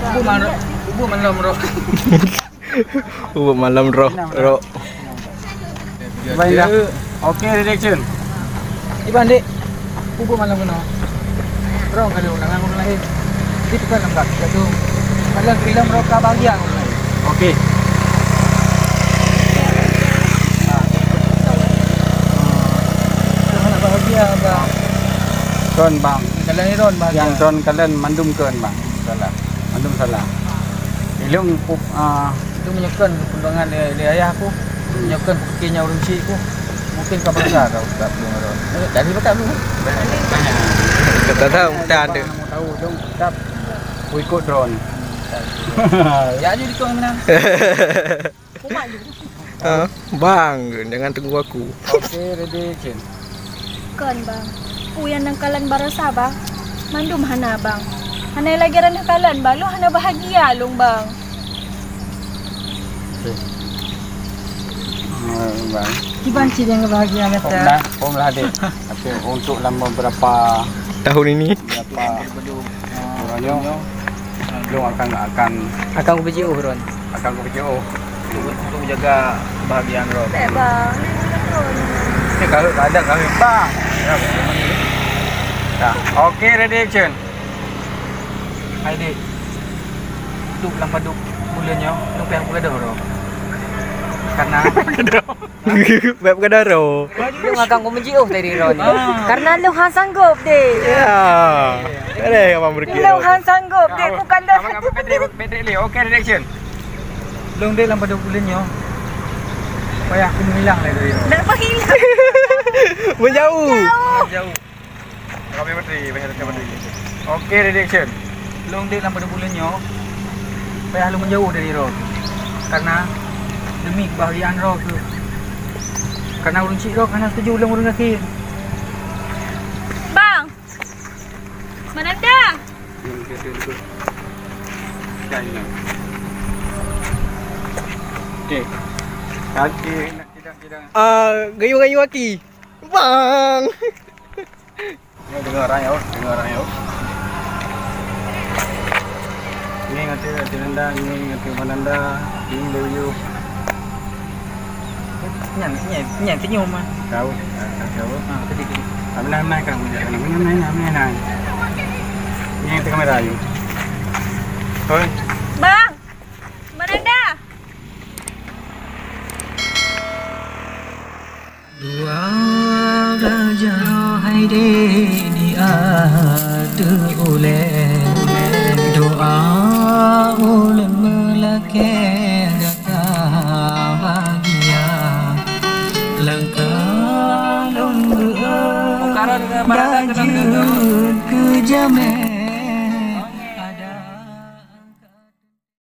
Ubu malam roh. Ubu malam roh. Baiklah. Okey, reaction. Iban dek. Ubu malam kena. Roh kalau ulangan ulang lain. Itu kan enggak itu. Malam film roh bahagia ulang lain. Okey. Bahagia bang. Ron bang. Kalian ni ron bahagia. Yang ron kalian mandum keun bang. Salah. Mandum salah. Ilung itu menyekan perkembangan dari ayah aku. Menyekan kinya urung si aku. Mungkin kau besar kau tak belum ron. Jadi betul belum? Kata tahu tak ada. Tahu dong tak. Aku ikut drone. Ya jadi kau menang. Bang, jangan tunggu aku. Okey, ready Chin. Kan bang, uyan ng kalan barasa bang, mandum hana bang. Hanay lagi ran kalan bang, lo hana bahagia long bang. Bang. Iban sih yang bahagia Nah, lah dek. Tapi untuk lama berapa Tahun ini orangnya belum Akan BJO Ron. akan BJO untuk menjaga kebahagiaan Ron. Bang. Ini kalau ada kami bang. Nah, okey ready action. Hai dek. Duk lampa duk bulannya, duk yang berada Ron. Karena Web kadaro. Yung akan BJO tadi Ron. Karena lu han sanggup deh. Ya. Ada yang mau pergi. Lu han sanggup deh, bukan dah. Pedek le. Okey ready action. Long dek lampa duk bulannya. Supaya aku menghilang dari Ron. Nak hilang. Menjauh. Jauh. Kami berdiri, bayar berdiri. Okey, ready action. Long dek lampu bulannya. Supaya lu menjauh dari roh. Karena demi kebahagiaan roh tu. Karena urun cik roh, karena setuju ulang urun kaki. Bang. Mananda. Okey. Kaki nak tidak. Gayu-gayu aki. Bang. Dengar orang yo. Ini ngati nanda, ini ngati mananda, ini deyu. Nhàn senyum mah. Tahu. Tadi. Amna kan. Amna. Ini tengah kamera yo. Thôi. Bang. Mananda. Dua gajah hai de di atu ule doa ulen melake gata bahagia langkah lunggu bajut ke jame